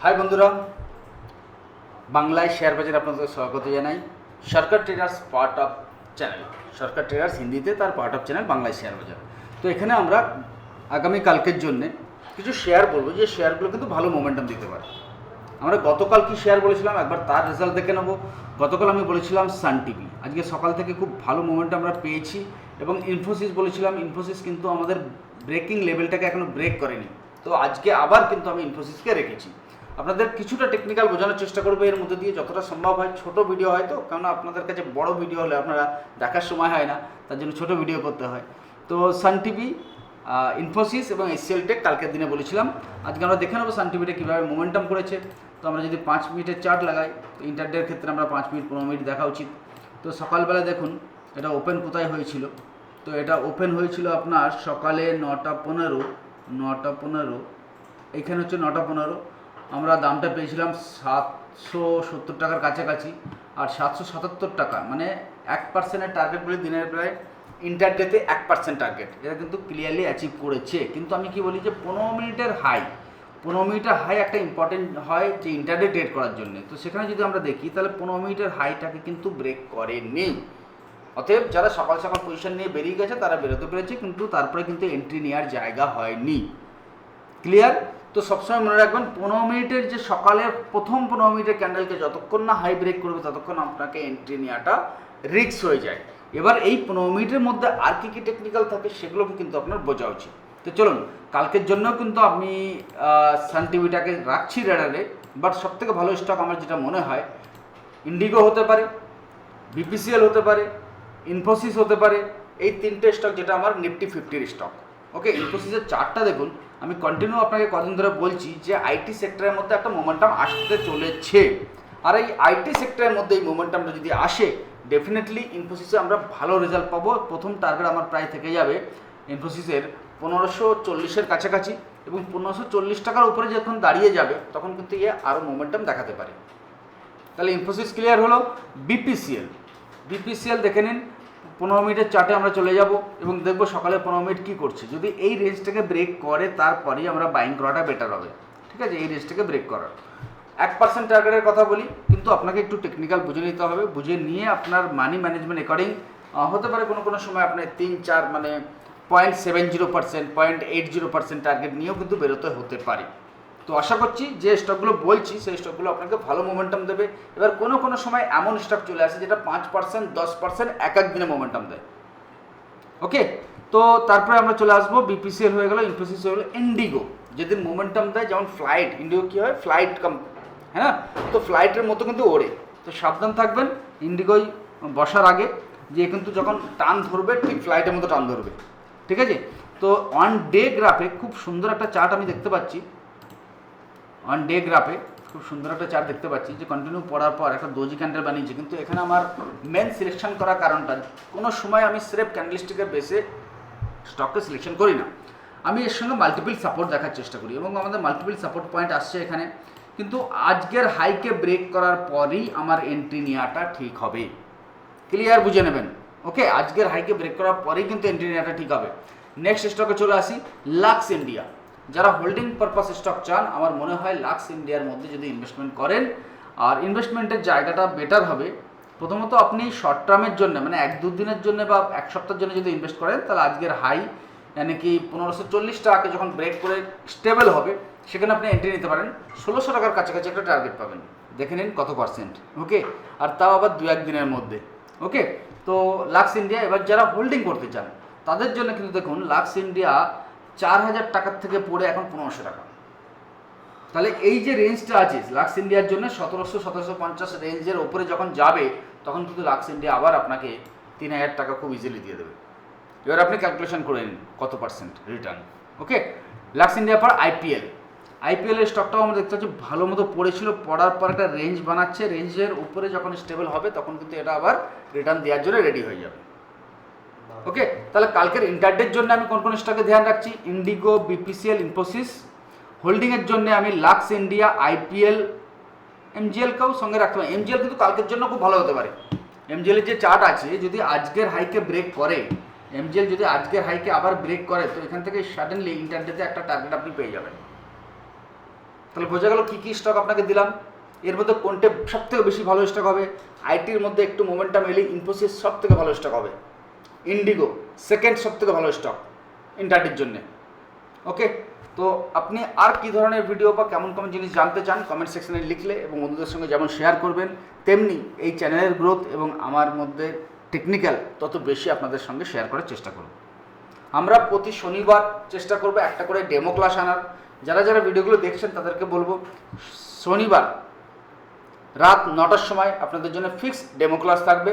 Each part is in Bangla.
হাই বন্ধুরা, বাংলায় শেয়ার বাজারে আপনাদের স্বাগত জানাই। Sarkar traders part of channel, Sarkar traders হিন্দিতে তার পার্ট অফ চ্যানেল বাংলায় শেয়ার বাজার। তো এখানে আমরা আগামীকালকের জন্যে কিছু শেয়ার বলবো যে শেয়ারগুলো কিন্তু ভালো মোমেন্টাম দিতে পারে। আমরা গতকাল কি শেয়ার বলেছিলাম একবার তার রেজাল্ট দেখে নেবো। গতকাল আমি বলেছিলাম সান টিভি, আজকে সকাল থেকে খুব ভালো মোমেন্টাম আমরা পেয়েছি। এবং ইনফোসিস বলেছিলাম, ইনফোসিস কিন্তু আমাদের ব্রেকিং লেভেলটাকে এখনও ব্রেক করেনি। তো আজকে আবার কিন্তু আমি ইনফোসিসকে রেখেছি। আপনাদের কিছুটা টেকনিক্যাল বোঝানোর চেষ্টা করবো এর মধ্যে দিয়ে, যতটা সম্ভব হয়। ছোট ভিডিও হয় তো, কেননা আপনাদের কাছে বড় ভিডিও হলে আপনারা দেখার সময় হয় না, তার জন্য ছোট ভিডিও করতে হয়। তো সান টিভি, ইনফোসিস এবং এসসিএল টেক কালকের দিনে বলেছিলাম। আজকে আমরা দেখে নেবো সান টিভিটা কীভাবে মোমেন্টাম করেছে। তো আমরা যদি 5 মিনিটের চার্ট লাগাই, তো ইন্টারডের ক্ষেত্রে আমরা 5 মিনিট 15 মিনিট দেখা উচিত। তো সকালবেলা দেখুন এটা ওপেন কোথায় হয়েছিল। তো এটা ওপেন হয়েছিল আপনার সকালে 9টা 15, এইখানে হচ্ছে 9টা 15। আমরা দামটা পেয়েছিলাম 770 টাকার কাছাকাছি। আর 777 টাকা মানে 1%-এর টার্গেট বলে দিনের প্রায় ইন্টারডেতে 1% টার্গেট, এটা কিন্তু ক্লিয়ারলি অ্যাচিভ করেছে। কিন্তু আমি কি বলি যে 15 মিনিটের হাই একটা ইম্পর্টেন্ট হয় যে ইন্টারডে ট্রেড করার জন্য। তো সেখানে যদি আমরা দেখি তাহলে 15 মিনিটের হাইটাকে কিন্তু ব্রেক করেনি। অতএব যারা সকাল সকাল পজিশন নিয়ে বেরিয়ে গেছে তারা বেরোতে পেরেছে, কিন্তু তারপরে কিন্তু এন্ট্রি নেওয়ার জায়গা হয়নি। ক্লিয়ার? তো সবসময় মনে রাখবেন 15 মিনিটের যে সকালের প্রথম 15 মিনিটের ক্যান্ডেলকে যতক্ষণ না হাই ব্রেক করবে ততক্ষণ আপনাকে এন্ট্রি নেওয়াটা রিস্ক হয়ে যায়। এবার এই 15 মিনিটের মধ্যে আর কী টেকনিক্যাল থাকে সেগুলোকে কিন্তু আপনার বোঝা উচিত। তো চলুন, কালকের জন্য কিন্তু আমি সান টিভিটাকে রাখছি রেডারে। বাট সবথেকে ভালো স্টক আমার যেটা মনে হয় ইন্ডিগো হতে পারে, বিপিসিএল হতে পারে, ইনফোসিস হতে পারে। এই তিনটে স্টক যেটা আমার নিফটি 50-র স্টক। ওকে, ইনফোসিসের চার্টটা দেখুন। আমি কন্টিনিউ আপনাকে কদিন ধরে বলছি যে আইটি সেক্টরের মধ্যে একটা মোমেন্টাম আসতে চলেছে। আর এই আইটি সেক্টরের মধ্যে এই মোমেন্টামটা যদি আসে, ডেফিনেটলি ইনফোসিসে আমরা ভালো রেজাল্ট পাবো। প্রথম টার্গেট আমার প্রায় থেকে যাবে ইনফোসিসের 1540-এর কাছাকাছি, এবং 1540 টাকার উপরে যখন দাঁড়িয়ে যাবে তখন কিন্তু আরও মোমেন্টাম দেখাতে পারে। তাহলে ইনফোসিস ক্লিয়ার হলো। বিপিসিএল দেখে নিন। 15 মিনিটের চার্টে আমরা চলে যাব এবং দেখবো সকালে 15 মিনিট কী করছে। যদি এই রেঞ্জটাকে ব্রেক করে তারপরেই আমরা বাইং করাটা বেটার হবে। ঠিক আছে, এই রেঞ্জটাকে ব্রেক করার 1% টার্গেটের কথা বলি, কিন্তু আপনাকে একটু টেকনিক্যাল বুঝে নিতে হবে। বুঝে নিয়ে আপনার মানি ম্যানেজমেন্ট অ্যাকর্ডিং হতে পারে কোনো সময় আপনার 3-4 মানে 0.70%, 0.80% টার্গেট নিয়েও কিন্তু বেরোতে হতে পারে। তো আশা করছি যে স্টকগুলো বলছি সেই স্টকগুলো আপনাকে ভালো মোমেন্টাম দেবে। এবার কোনো সময় এমন স্টক চলে আসে যেটা 5%, 10% এক দিনে মোমেন্টাম দেয়। ওকে, তো তারপরে আমরা চলে আসবো বিপিসিএল হয়ে গেল, ইনফোসিস হয়ে গেলো, ইন্ডিগো যেদিন মোমেন্টাম দেয়। যেমন ফ্লাইট, ইন্ডিগো কী হয় ফ্লাইট হ্যাঁ না, তো ফ্লাইটের মতো কিন্তু ওড়ে। তো সাবধান থাকবেন ইন্ডিগোয় বসার আগে, যে কিন্তু যখন টান ধরবে ঠিক ফ্লাইটের মতো টান ধরবে। ঠিক আছে, তো ওয়ান ডে গ্রাফে খুব সুন্দর একটা চার্ট আমি দেখতে পাচ্ছি। অন ডে গ্রাফে খুব সুন্দর একটা চার্ট দেখতে পাচ্ছি যে কন্টিনিউ পড়ার পর একটা ডোজি ক্যান্ডেল বানিয়েছে। কিন্তু এখানে আমার মেন সিলেকশন করার কারণটা, কোনো সময় আমি স্রেফ ক্যান্ডেলস্টিকের বেসে স্টককে সিলেকশন করি না, আমি এর সঙ্গে মাল্টিপল সাপোর্ট দেখার চেষ্টা করি এবং আমাদের মাল্টিপল সাপোর্ট পয়েন্ট আসছে এখানে। কিন্তু আজকের হাইকে ব্রেক করার পরই আমার এন্ট্রি নেওয়াটা ঠিক হবে। ক্লিয়ার? বুঝে নেবেন। ওকে, আজকের হাইকে ব্রেক করার পরেই কিন্তু এন্ট্রি নেওয়াটা ঠিক হবে। নেক্সট স্টকে চলে আসি, লাক্স ইন্ডিয়া। যারা হোল্ডিং পারপাস স্টক চান, আমার মনে হয় লাক্স ইন্ডিয়ার মধ্যে যদি ইনভেস্টমেন্ট করেন, আর ইনভেস্টমেন্টের জায়গাটা বেটার হবে। প্রথমত আপনি শর্ট টার্মের জন্য মানে 1-2 দিনের জন্য বা 1 সপ্তাহের জন্য যদি ইনভেস্ট করেন, তাহলে আজকের হাই মানে কি 1540 টাকাকে যখন ব্রেক করে স্টেবল হবে সেখানে আপনি এন্ট্রি নিতে পারেন। 1600 টাকার কাছাকাছি একটা টার্গেট পাবেন, দেখে নিন কত পার্সেন্ট। ওকে, আর তাও আবার 2-1 দিনের মধ্যে। ওকে, তো লাক্স ইন্ডিয়া। এবার যারা হোল্ডিং করতে চান তাদের জন্য কিন্তু দেখুন লাক্স ইন্ডিয়া 4000 টাকার থেকে পড়ে এখন 1500 টাকা। তাহলে এই যে রেঞ্জটা আছে লাক্স ইন্ডিয়ার জন্য 1700-1750 রেঞ্জের ওপরে যখন যাবে তখন কিন্তু লাক্স ইন্ডিয়া আবার আপনাকে 3000 টাকা খুব ইজিলি দিয়ে দেবে। এবার আপনি ক্যালকুলেশন করে নিন কত পার্সেন্ট রিটার্ন। ওকে, লাক্স ইন্ডিয়ার পর আইপিএলের স্টকটাও আমরা দেখতে পাচ্ছি ভালো মতো পড়েছিল, পড়ার পর একটা রেঞ্জ বানাচ্ছে। রেঞ্জের উপরে যখন স্টেবল হবে তখন কিন্তু এটা আবার রিটার্ন দেওয়ার জন্য রেডি হয়ে যাবে। ওকে, তাহলে কালকের ইন্টারডের জন্য আমি কোন স্টকে ধ্যান রাখছি? Indigo, BPCL, Infosys. হোল্ডিংয়ের জন্য আমি লাক্স ইন্ডিয়া, আইপিএল, এমজিএলকেও সঙ্গে রাখতে পারি। এমজিএল কিন্তু কালকের জন্য খুব ভালো হতে পারে। এমজিএলের যে চার্ট আছে যদি আজকের হাইকে ব্রেক করে, এমজিএল যদি আজকের হাইকে আবার ব্রেক করে, তো এখান থেকে সাডেনলি ইন্টারডেতে একটা টার্গেট আপনি পেয়ে যাবেন। তাহলে বোঝা গেল কী কী স্টক আপনাকে দিলাম। এর মধ্যে কোনটা সবথেকে বেশি ভালো স্টক হবে? আইটির মধ্যে একটু মোমেন্টাম এলে ইনফোসিস সবথেকে ভালো স্টক হবে, ইন্ডিগো সেকেন্ড সবথেকে ভালো স্টক ইন্টারডির জন্যে। ওকে, তো আপনি আর কী ধরনের ভিডিও বা কেমন কেমন জিনিস জানতে চান কমেন্ট সেকশনে লিখলে, এবং বন্ধুদের সঙ্গে যেমন শেয়ার করবেন তেমনি এই চ্যানেলের গ্রোথ এবং আমার মধ্যে টেকনিক্যাল তত বেশি আপনাদের সঙ্গে শেয়ার করার চেষ্টা করব। আমরা প্রতি শনিবার চেষ্টা করব একটা করে ডেমো ক্লাস আনার। যারা যারা ভিডিওগুলো দেখছেন তাদেরকে বলবো শনিবার রাত 9টার সময় আপনাদের জন্য ফিক্সড ডেমো ক্লাস থাকবে।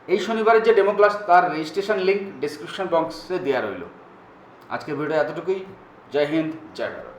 এই শনিবারের যে ডেমো ক্লাস তার রেজিস্ট্রেশন লিঙ্ক ডিসক্রিপশন বক্সে দেওয়া রইল। আজকের ভিডিও এতটুকুই। জয় হিন্দ, জয় ভারত।